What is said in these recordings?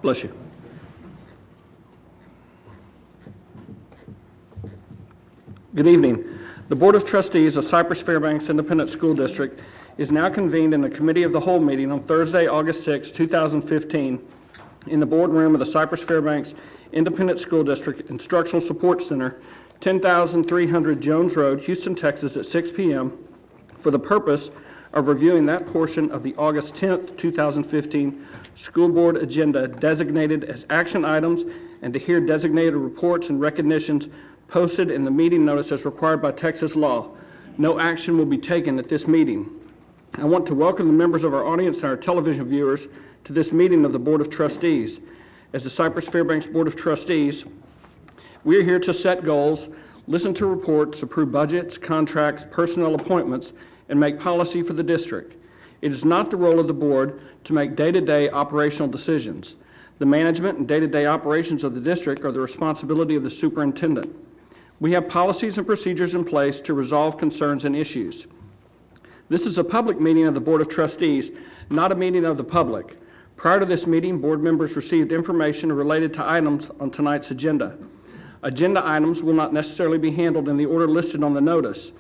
Bless you. Good evening. The Board of Trustees of Cypress-Fairbanks Independent School District is now convened in a Committee of the Whole meeting on Thursday, August 6, 2015, in the boardroom of the Cypress-Fairbanks Independent School District Instructional Support Center, 10,300 Jones Road, Houston, Texas, at 6 p.m. for the purpose of reviewing that portion of the August 10, 2015 school board agenda designated as action items and to hear designated reports and recognitions posted in the meeting notice as required by Texas law. No action will be taken at this meeting. I want to welcome the members of our audience and our television viewers to this meeting of the Board of Trustees. As the Cypress-Fairbanks Board of Trustees, we are here to set goals, listen to reports, approve budgets, contracts, personnel appointments, and make policy for the district. It is not the role of the board to make day-to-day operational decisions. The management and day-to-day operations of the district are the responsibility of the superintendent. We have policies and procedures in place to resolve concerns and issues. This is a public meeting of the Board of Trustees, not a meeting of the public. Prior to this meeting, board members received information related to items on tonight's agenda. Agenda items will not necessarily be handled in the order listed on the notice.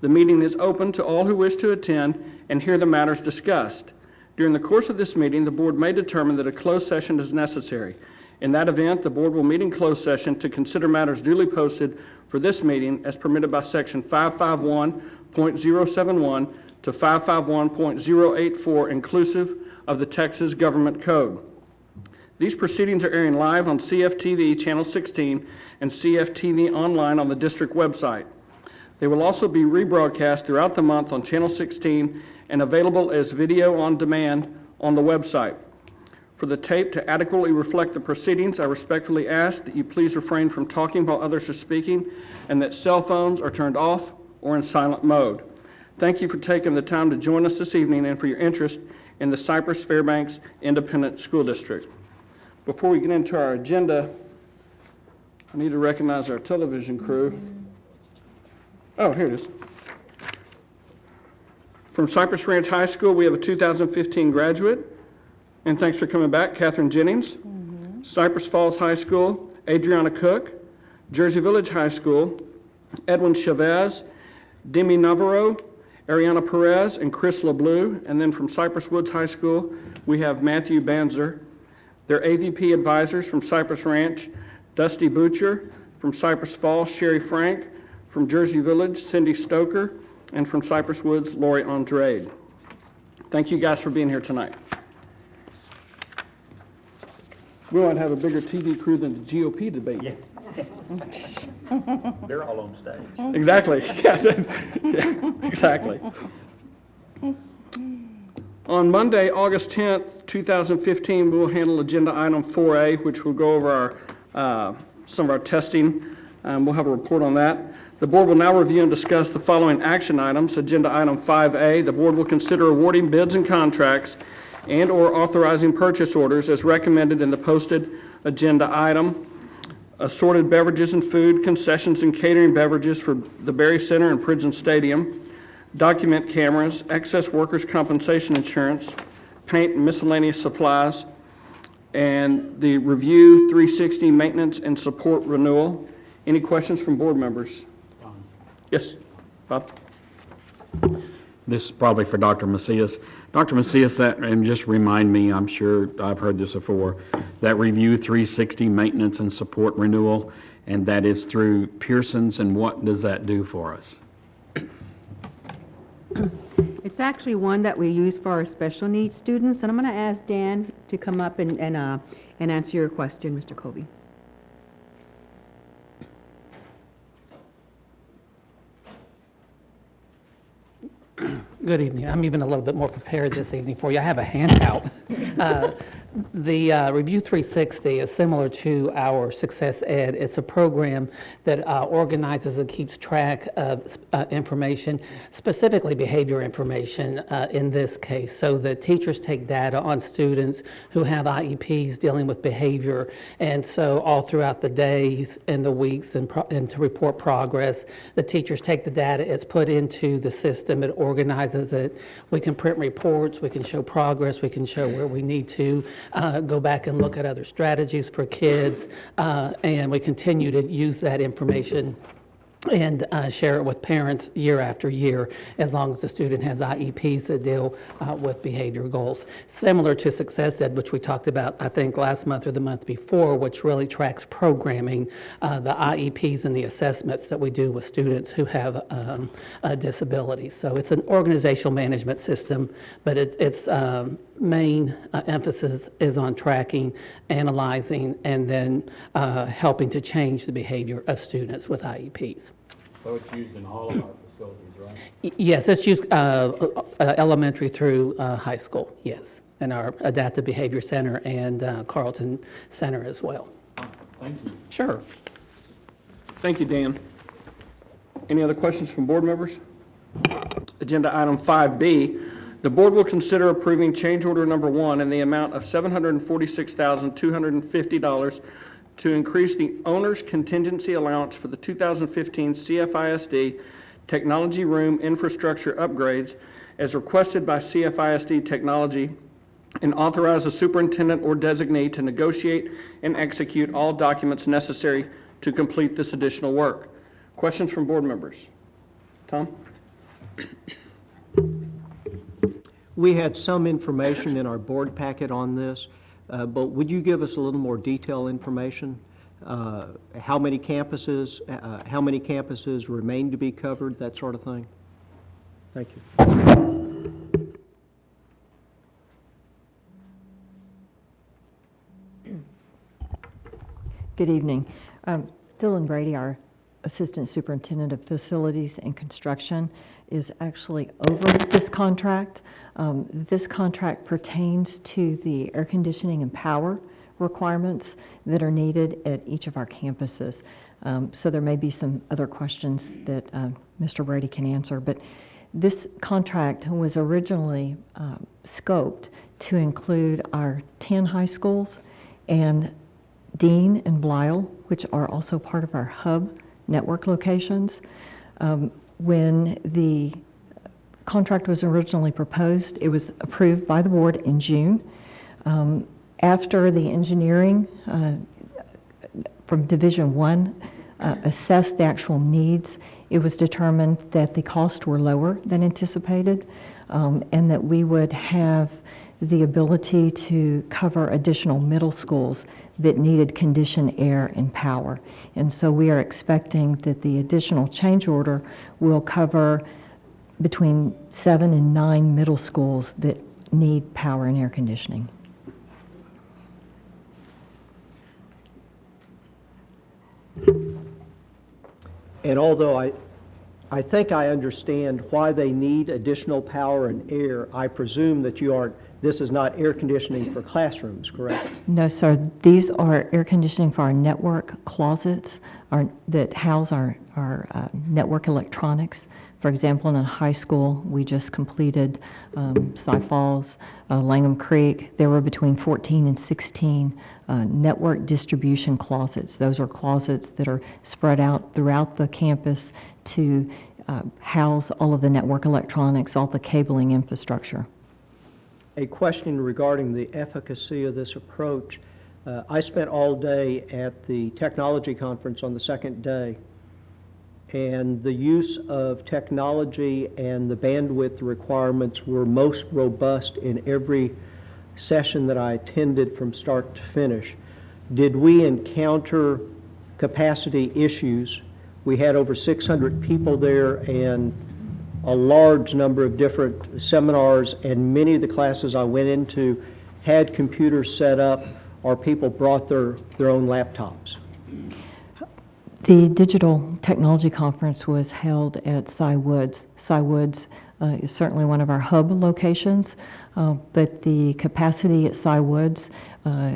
The meeting is open to all who wish to attend and hear the matters discussed. During the course of this meeting, the board may determine that a closed session is necessary. In that event, the board will meet in closed session to consider matters duly posted for this meeting as permitted by Section 551.071 to 551.084, inclusive of the Texas Government Code. These proceedings are airing live on CFTV Channel 16 and CFTV online on the district website. They will also be rebroadcast throughout the month on Channel 16 and available as video on demand on the website. For the tape to adequately reflect the proceedings, I respectfully ask that you please refrain from talking while others are speaking and that cell phones are turned off or in silent mode. Thank you for taking the time to join us this evening and for your interest in the Cypress-Fairbanks Independent School District. Before we get into our agenda, I need to recognize our television crew. Oh, here it is. From Cypress Ranch High School, we have a 2015 graduate, and thanks for coming back, Catherine Jennings. Cypress Falls High School, Adriana Cook. Jersey Village High School, Edwin Chavez, Demi Navarro, Ariana Perez, and Chris LeBleu. And then from Cypress Woods High School, we have Matthew Banzer. Their AVP advisors from Cypress Ranch, Dusty Butcher. From Cypress Falls, Sherry Frank. From Jersey Village, Cindy Stoker. And from Cypress Woods, Lori Andrade. Thank you guys for being here tonight. We might have a bigger TV crew than the GOP debate. Yeah. They're all on stage. Exactly. Yeah, exactly. On Monday, August 10th, 2015, we will handle agenda item 4A, which will go over our some of our testing. We'll have a report on that. The board will now review and discuss the following action items. Agenda item 5A, the board will consider awarding bids and contracts and or authorizing purchase orders as recommended in the posted agenda item. Assorted beverages and food, concessions and catering beverages for the Berry Center and Prison Stadium, document cameras, excess workers' compensation insurance, paint and miscellaneous supplies, and the Review 360 maintenance and support renewal. Any questions from board members? Yes, Bob? This is probably for Dr. Macias. Dr. Macias, and just remind me, I'm sure I've heard this before, that Review 360 maintenance and support renewal, and that is through Pearson's, and what does that do for us? It's actually one that we use for our special needs students, and I'm going to ask Dan to come up and answer your question, Mr. Colby. Good evening. I'm even a little bit more prepared this evening for you. I have a handout. The Review 360 is similar to our Success Ed. It's a program that organizes and keeps track of information, specifically behavior information in this case, so that teachers take data on students who have IEPs dealing with behavior, and so all throughout the days and the weeks and to report progress, the teachers take the data, it's put into the system, it organizes it. We can print reports, we can show progress, we can show where we need to go back and look at other strategies for kids, and we continue to use that information and share it with parents year after year, as long as the student has IEPs that deal with behavior goals. Similar to Success Ed, which we talked about, I think, last month or the month before, which really tracks programming, the IEPs and the assessments that we do with students who have a disability. So it's an organizational management system, but its main emphasis is on tracking, analyzing, and then helping to change the behavior of students with IEPs. So it's used in all of our facilities, right? Yes, it's used elementary through high school, yes, and our Adaptive Behavior Center and Carlton Center as well. Thank you. Sure. Thank you, Dan. Any other questions from board members? Agenda item 5B, the board will consider approving change order number 1 in the amount of $746,250 to increase the owner's contingency allowance for the 2015 CFISD Technology Room Infrastructure Upgrades as requested by CFISD Technology, and authorize the superintendent or designee to negotiate and execute all documents necessary to complete this additional work. Questions from board members? Tom? We had some information in our board packet on this, but would you give us a little more detailed information? How many campuses remain to be covered, that sort of thing? Thank you. Good evening. Dylan Brady, our Assistant Superintendent of Facilities and Construction, is actually over this contract. This contract pertains to the air conditioning and power requirements that are needed at each of our campuses. So there may be some other questions that Mr. Brady can answer, but this contract was originally scoped to include our 10 high schools and Dean and Blyle, which are also part of our hub network locations. When the contract was originally proposed, it was approved by the board in June. After the engineering from Division 1 assessed the actual needs, it was determined that the costs were lower than anticipated, and that we would have the ability to cover additional middle schools that needed conditioned air and power. And so we are expecting that the additional change order will cover between 7 and 9 middle schools that need power and air conditioning. And although I think I understand why they need additional power and air, I presume that this is not air conditioning for classrooms, correct? No, sir. These are air conditioning for our network closets that house our network electronics. For example, in a high school, we just completed Cy Falls, Langham Creek. There were between 14 and 16 network distribution closets. Those are closets that are spread out throughout the campus to house all of the network electronics, all the cabling infrastructure. A question regarding the efficacy of this approach. I spent all day at the technology conference on the second day, and the use of technology and the bandwidth requirements were most robust in every session that I attended from start to finish. Did we encounter capacity issues? We had over 600 people there and a large number of different seminars, and many of the classes I went into had computers set up or people brought their own laptops. The Digital Technology Conference was held at Cy Woods. Cy Woods is certainly one of our hub locations, but the capacity at Cy Woods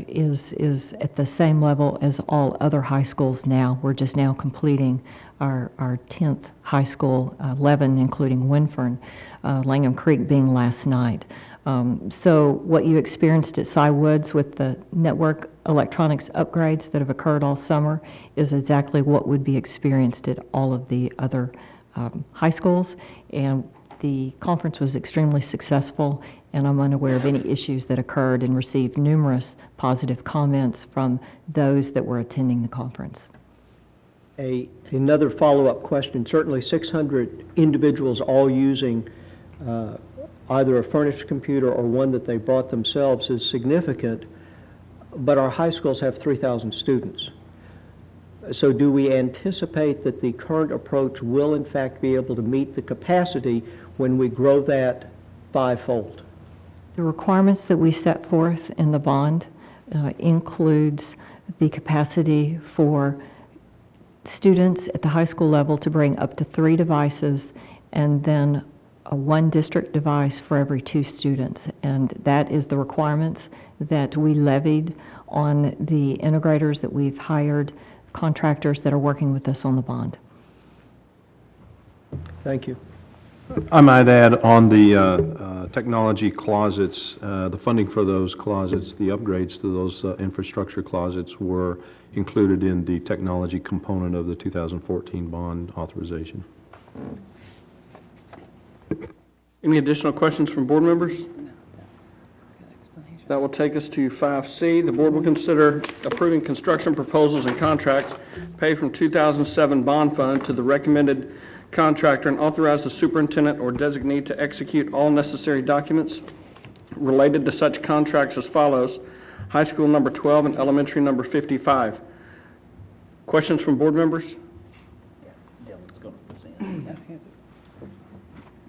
is at the same level as all other high schools now. We're just now completing our 10th high school, 11 including Winfern, Langham Creek being last night. So what you experienced at Cy Woods with the network electronics upgrades that have occurred all summer is exactly what would be experienced at all of the other high schools. And the conference was extremely successful, and I'm unaware of any issues that occurred and received numerous positive comments from those that were attending the conference. Another follow-up question. Certainly 600 individuals all using either a furnished computer or one that they brought themselves is significant, but our high schools have 3,000 students. So do we anticipate that the current approach will in fact be able to meet the capacity when we grow that fivefold? The requirements that we set forth in the bond includes the capacity for students at the high school level to bring up to 3 devices and then one district device for every 2 students. And that is the requirements that we levied on the integrators that we've hired, contractors that are working with us on the bond. Thank you. I might add on the technology closets, the funding for those closets, the upgrades to those infrastructure closets were included in the technology component of the 2014 bond authorization. Any additional questions from board members? That will take us to 5C. The board will consider approving construction proposals and contracts paid from 2007 bond fund to the recommended contractor and authorize the superintendent or designee to execute all necessary documents related to such contracts as follows: high school number 12 and elementary number 55. Questions from board members?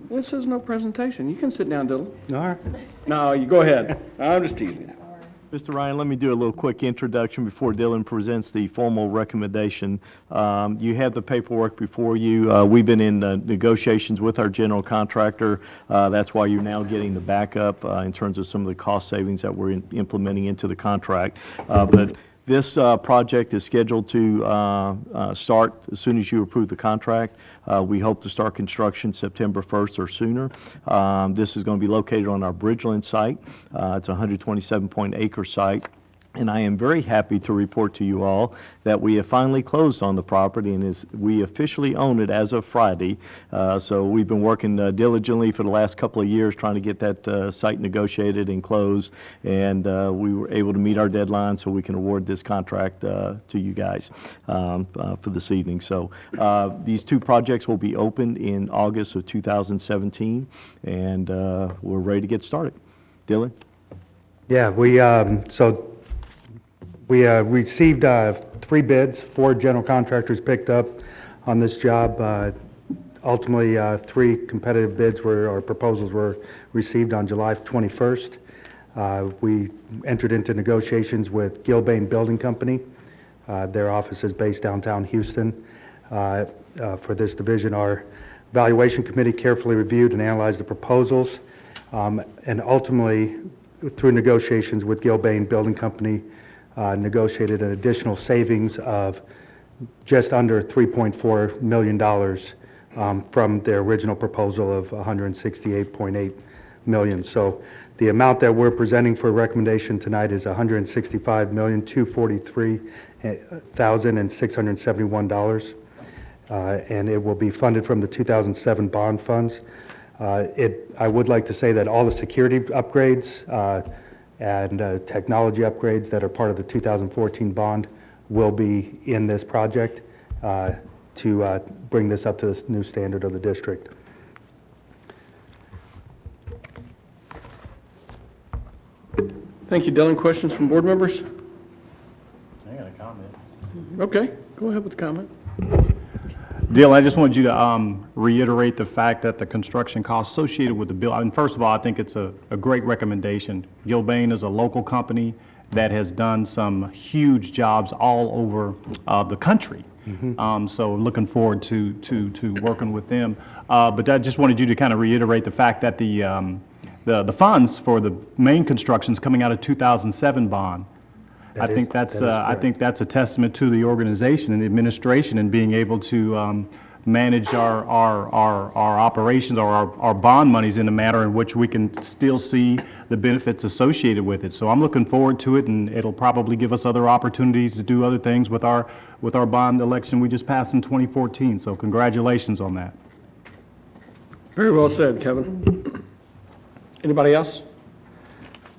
Well, it says no presentation. You can sit down, Dylan. All right. No, you go ahead. I'm just teasing. Mr. Ryan, let me do a little quick introduction before Dylan presents the formal recommendation. You have the paperwork before you. We've been in negotiations with our general contractor. That's why you're now getting the backup in terms of some of the cost savings that we're implementing into the contract. But this project is scheduled to start as soon as you approve the contract. We hope to start construction September 1st or sooner. This is going to be located on our Bridgeland site. It's a 127-acre site. And I am very happy to report to you all that we have finally closed on the property, and we officially own it as of Friday. So we've been working diligently for the last couple of years trying to get that site negotiated and closed, and we were able to meet our deadline so we can award this contract to you guys for this evening. So these 2 projects will be opened in August of 2017, and we're ready to get started. Dylan? Yeah, we received 3 bids, 4 general contractors picked up on this job. Ultimately, 3 competitive bids or proposals were received on July 21st. We entered into negotiations with Gilbane Building Company. Their office is based downtown Houston. For this division, our valuation committee carefully reviewed and analyzed the proposals, and ultimately, through negotiations with Gilbane Building Company, negotiated an additional savings of just under $3.4 million from their original proposal of $168.8 million. So the amount that we're presenting for recommendation tonight is $165,243,671, and it will be funded from the 2007 bond funds. I would like to say that all the security upgrades and technology upgrades that are part of the 2014 bond will be in this project to bring this up to this new standard of the district. Thank you, Dylan. Questions from board members? I got a comment. Okay, go ahead with the comment. Dylan, I just wanted you to reiterate the fact that the construction costs associated with the bill, I mean, first of all, I think it's a great recommendation. Gilbane is a local company that has done some huge jobs all over the country. So looking forward to working with them. But I just wanted you to kind of reiterate the fact that the funds for the main construction is coming out of 2007 bond. I think that's a testament to the organization and the administration and being able to manage our operations or our bond monies in a manner in which we can still see the benefits associated with it. So I'm looking forward to it, and it'll probably give us other opportunities to do other things with our bond election we just passed in 2014. So congratulations on that. Very well said, Kevin. Anybody else?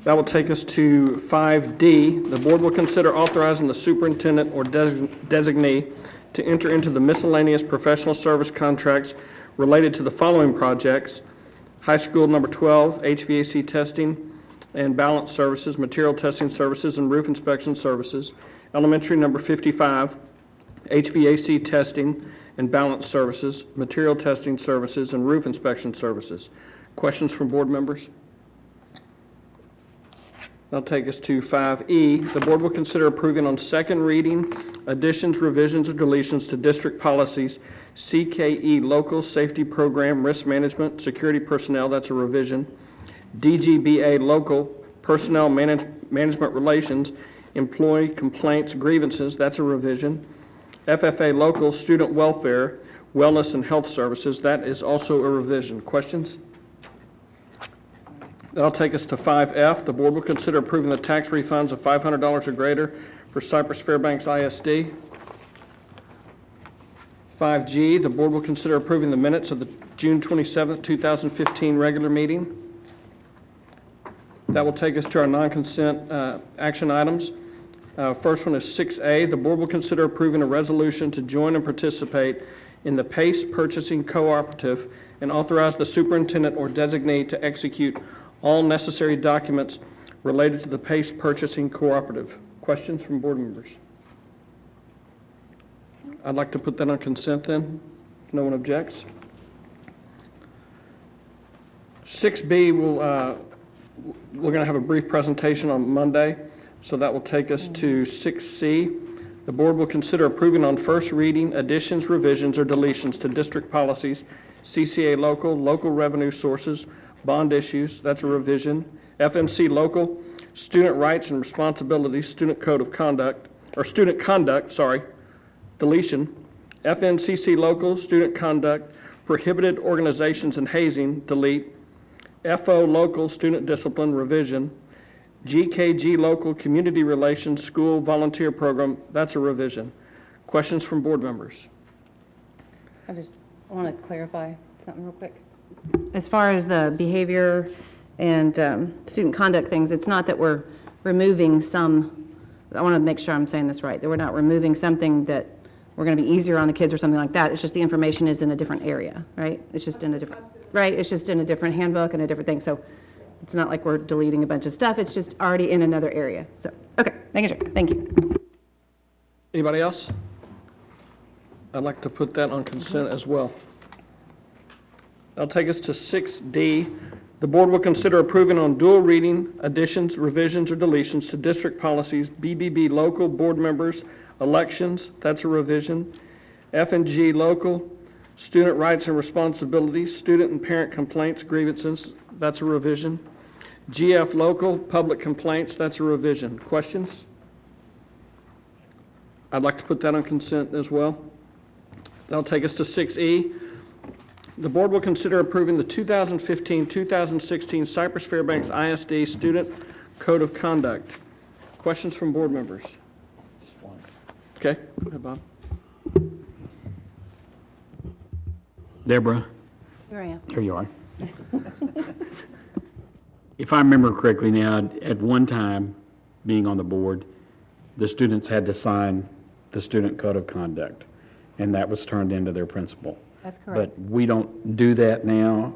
That will take us to 5D. The board will consider authorizing the superintendent or designee to enter into the miscellaneous professional service contracts related to the following projects: high school number 12, HVAC testing and balance services, material testing services, and roof inspection services; elementary number 55, HVAC testing and balance services, material testing services, and roof inspection services. Questions from board members? That'll take us to 5E. The board will consider approving on second reading additions, revisions, or deletions to district policies, CKE Local Safety Program, Risk Management, Security Personnel, that's a revision; DGBA Local Personnel Management Relations, Employee Complaints, Grievances, that's a revision; FFA Local Student Welfare, Wellness and Health Services, that is also a revision. Questions? That'll take us to 5F. The board will consider approving the tax refunds of $500 or greater for Cypress-Fairbanks ISD. 5G, the board will consider approving the minutes of the June 27, 2015 regular meeting. That will take us to our non-consent action items. First one is 6A. The board will consider approving a resolution to join and participate in the PACE Purchasing Cooperative and authorize the superintendent or designee to execute all necessary documents related to the PACE Purchasing Cooperative. Questions from board members? I'd like to put that on consent then, if no one objects. 6B, we're going to have a brief presentation on Monday, so that will take us to 6C. The board will consider approving on first reading additions, revisions, or deletions to district policies, CCA Local, Local Revenue Sources, Bond Issues, that's a revision; FNC Local, Student Rights and Responsibilities, Student Code of Conduct, or Student Conduct, sorry, deletion; FNCC Local, Student Conduct, Prohibited Organizations and Hazing, delete; FO Local, Student Discipline, revision; GKG Local, Community Relations, School Volunteer Program, that's a revision. Questions from board members? I just want to clarify something real quick. As far as the behavior and student conduct things, it's not that we're removing some, I want to make sure I'm saying this right, that we're not removing something that we're going to be easier on the kids or something like that. It's just the information is in a different area, right? It's just in a different, right? It's just in a different handbook and a different thing. So it's not like we're deleting a bunch of stuff. It's just already in another area. So, okay, making sure. Thank you. Anybody else? I'd like to put that on consent as well. That'll take us to 6D. The board will consider approving on dual reading additions, revisions, or deletions to district policies, BBB Local Board Members, Elections, that's a revision; F&G Local, Student Rights and Responsibilities, Student and Parent Complaints, Grievances, that's a revision; GF Local, Public Complaints, that's a revision. Questions? I'd like to put that on consent as well. That'll take us to 6E. The board will consider approving the 2015-2016 Cypress-Fairbanks ISD Student Code of Conduct. Questions from board members? Just one. Okay, go ahead, Bob. Deborah, Here I am. here you are. If I remember correctly now, at one time, being on the board, the students had to sign the Student Code of Conduct, and that was turned into their principal. That's correct. But we don't do that now.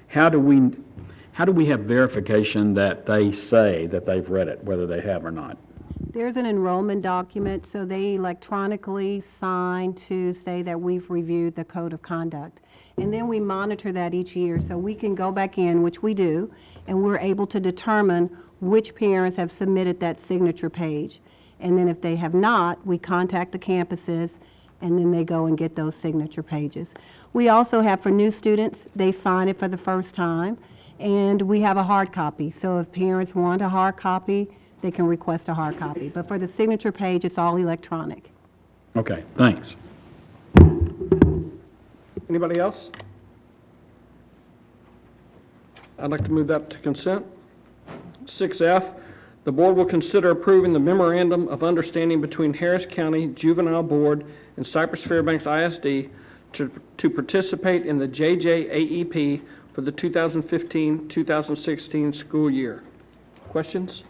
How do we have verification that they say that they've read it, whether they have or not? There's an enrollment document, so they electronically sign to say that we've reviewed the code of conduct. And then we monitor that each year, so we can go back in, which we do, and we're able to determine which parents have submitted that signature page. And then if they have not, we contact the campuses, and then they go and get those signature pages. We also have, for new students, they sign it for the first time, and we have a hard copy. So if parents want a hard copy, they can request a hard copy. But for the signature page, it's all electronic. Okay, thanks. Anybody else? I'd like to move that to consent. 6F, the board will consider approving the memorandum of understanding between Harris County Juvenile Board and Cypress-Fairbanks ISD to participate in the JJAEP for the 2015-2016 school year. Questions?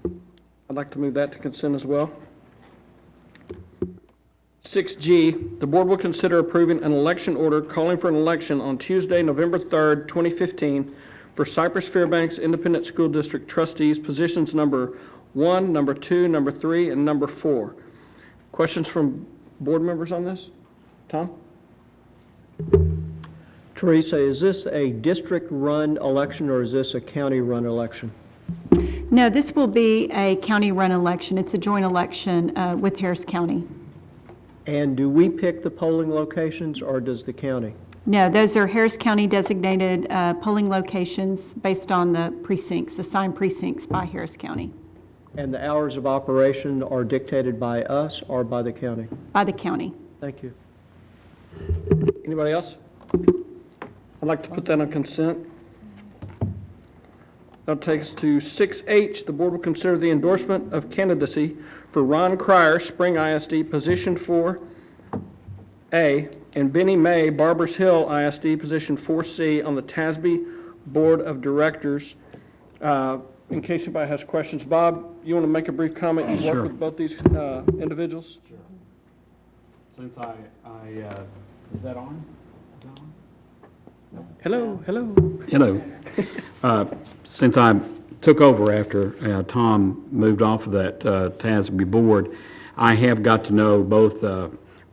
I'd like to move that to consent as well. 6G, the board will consider approving an election order calling for an election on Tuesday, November 3rd, 2015, for Cypress-Fairbanks Independent School District trustees, positions number 1, number 2, number 3, and number 4. Questions from board members on this? Tom? Teresa, is this a district-run election or is this a county-run election? No, this will be a county-run election. It's a joint election with Harris County. And do we pick the polling locations or does the county? No, those are Harris County designated polling locations based on the precincts, assigned precincts by Harris County. And the hours of operation are dictated by us or by the county? By the county. Thank you. Anybody else? I'd like to put that on consent. That takes to 6H, the board will consider the endorsement of candidacy for Ron Cryer, Spring ISD, position 4A, and Benny May, Barbers Hill ISD, position 4C, on the TASB Board of Directors. In case anybody has questions, Bob, you want to make a brief comment? You've worked with both these individuals? Sure. Since is that on? Is that on? Hello, hello. Hello. Since I took over after Tom moved off of that TASB board, I have got to know both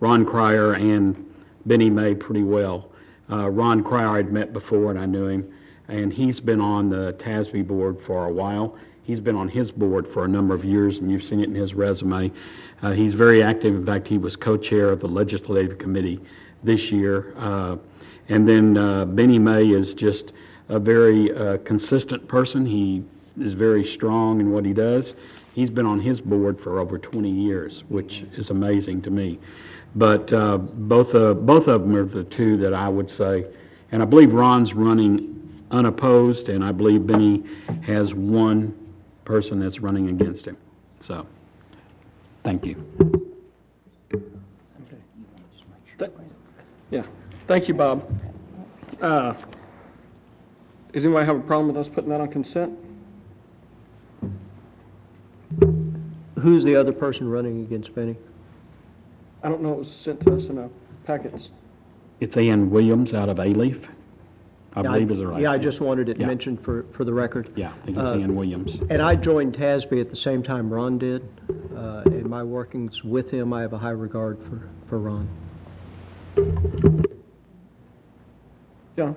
Ron Cryer and Benny May pretty well. Ron Cryer I'd met before and I knew him, and he's been on the TASB board for a while. He's been on his board for a number of years, and you've seen it in his resume. He's very active. In fact, he was co-chair of the Legislative Committee this year. And then Benny May is just a very consistent person. He is very strong in what he does. He's been on his board for over 20 years, which is amazing to me. But both of them are the two that I would say, and I believe Ron's running unopposed, and I believe Benny has one person that's running against him. So, thank you. Yeah, thank you, Bob. Does anybody have a problem with us putting that on consent? Who's the other person running against Benny? I don't know, it was sent to us in our packets. It's Ann Williams out of A-Leaf, I believe is the right. Yeah, I just wanted it Yeah. mentioned for the record. Yeah, I think it's Ann Williams. And I joined TASB at the same time Ron did. In my workings with him, I have a high regard for Ron. John?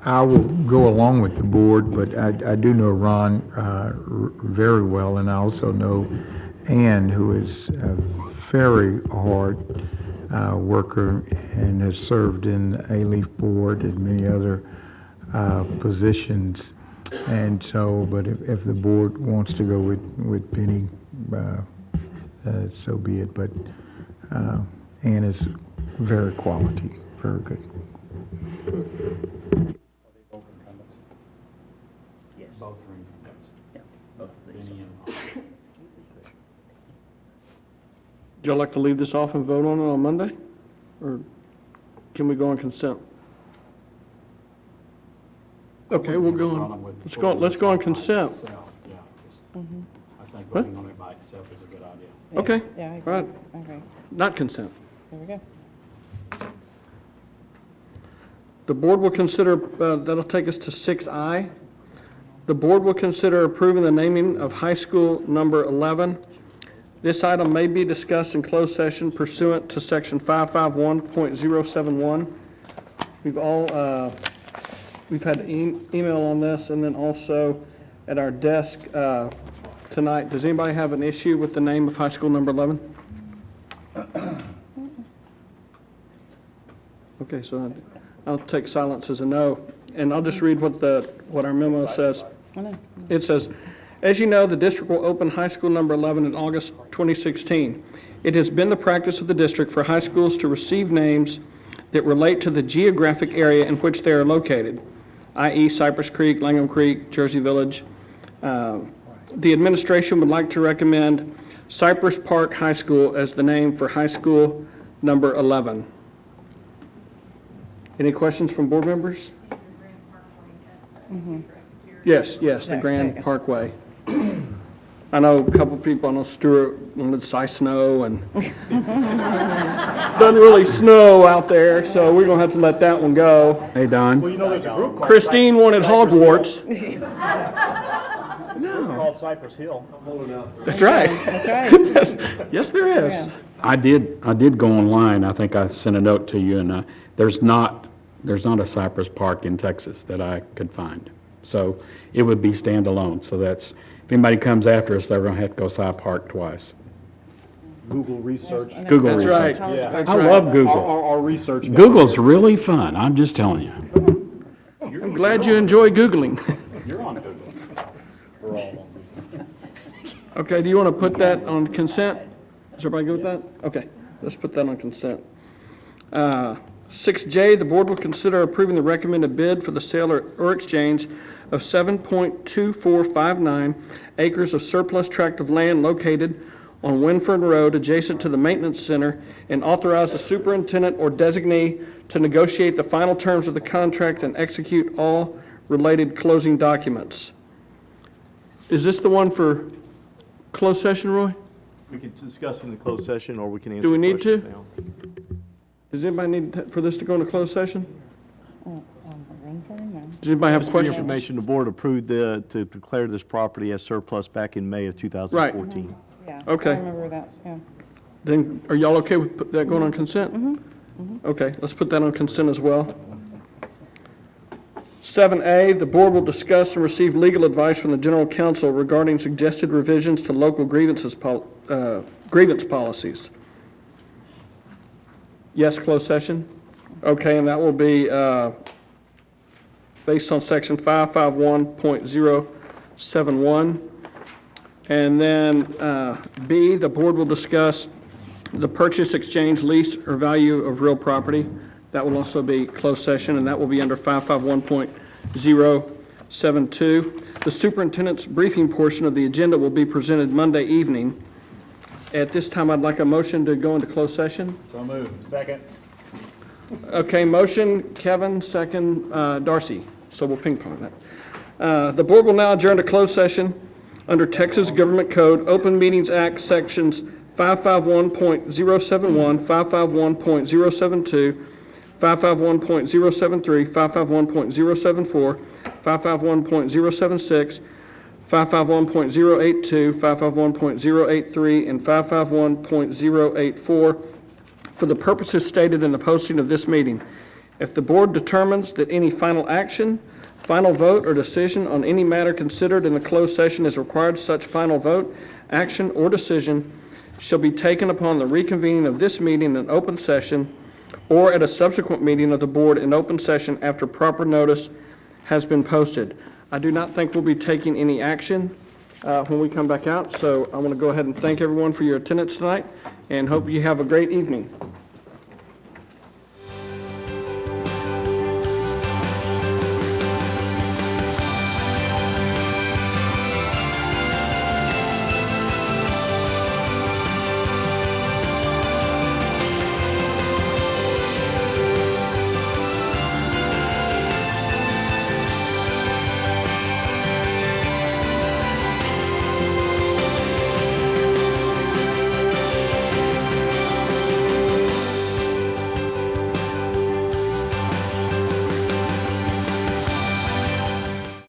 I will go along with the board, but I do know Ron very well, and I also know Ann, who is a very hard worker and has served in the A-Leaf Board and many other positions. And so, but if the board wants to go with Benny, so be it. But Ann is very quality, very good. Yes. Both are incumbents. Yeah, both of these. Benny and Would y'all like to leave this off and vote on it on Monday? Or can we go on consent? Okay, we'll go on, let's go on consent. Yeah, I think What? voting on it by itself is a good idea. Okay, Yeah, I all agree. right, I agree. not consent. There we go. The board will consider, that'll take us to 6I. The board will consider approving the naming of high school number 11. This item may be discussed in closed session pursuant to section 551.071. We've had email on this, and then also at our desk tonight. Does anybody have an issue with the name of high school number 11? Okay, so I'll take silence as a no, and I'll just read what our memo says. It says, as you know, the district will open high school number 11 in August 2016. It has been the practice of the district for high schools to receive names that relate to the geographic area in which they are located, i.e. Cypress Creek, Langham Creek, Jersey Village. The administration would like to recommend Cypress Park High School as the name for high school number 11. Any questions from board members? Yes, yes, the Grand Parkway. I know a couple people, I know Stuart wanted to say snow, and doesn't really snow out there, so we're gonna have to let that one go. Hey, Don? You know, there's a group Christine wanted Hogwarts. called Cypress Hill. That's right. That's right. Yes, there is. I did go online, I think I sent a note to you, and there's not a Cypress Park in Texas that I could find. So it would be standalone, so that's, if anybody comes after us, they're gonna have to go Cy Park twice. Google research. Google That's research. right. Yeah. That's I right. love Google. Our research. guy. Google's really fun, I'm just telling you. I'm glad you enjoy Googling. You're on Google. We're all on. Okay, do you want to put that on consent? Is everybody good with that? Okay, let's put that on consent. 6J, the board will consider approving the recommended bid for the sale or exchange of 7.2459 acres of surplus tract of land located on Winford Road adjacent to the maintenance center, and authorize the superintendent or designee to negotiate the final terms of the contract and execute all related closing documents. Is this the one for closed session, Roy? We can discuss in the closed session, or we can answer Do we need questions to? now. Does anybody need for this to go into closed session? Does anybody have Just for your questions? information, the board approved to declare this property as surplus back in May of 2014. Yeah. Okay. I remember that, yeah. Then, are y'all okay with that going on consent? Okay, let's put that on consent as well. 7A, the board will discuss and receive legal advice from the general counsel regarding suggested revisions to local grievance policies. Yes, closed session? Okay, and that will be based on section 551.071. And then B, the board will discuss the purchase, exchange, lease, or value of real property. That will also be closed session, and that will be under 551.072. The superintendent's briefing portion of the agenda will be presented Monday evening. At this time, I'd like a motion to go into closed session. So moved. Second. Okay, motion, Kevin, second, Darcy. So we'll ping pong that. The board will now adjourn to closed session under Texas Government Code, Open Meetings Act, Sections 551.071, 551.072, 551.073, 551.074, 551.076, 551.082, 551.083, and 551.084 for the purposes stated in the posting of this meeting. If the board determines that any final action, final vote, or decision on any matter considered in the closed session is required, such final vote, action, or decision shall be taken upon the reconvening of this meeting in open session or at a subsequent meeting of the board in open session after proper notice has been posted. I do not think we'll be taking any action when we come back out, so I want to go ahead and thank everyone for your attendance tonight and hope you have a great evening.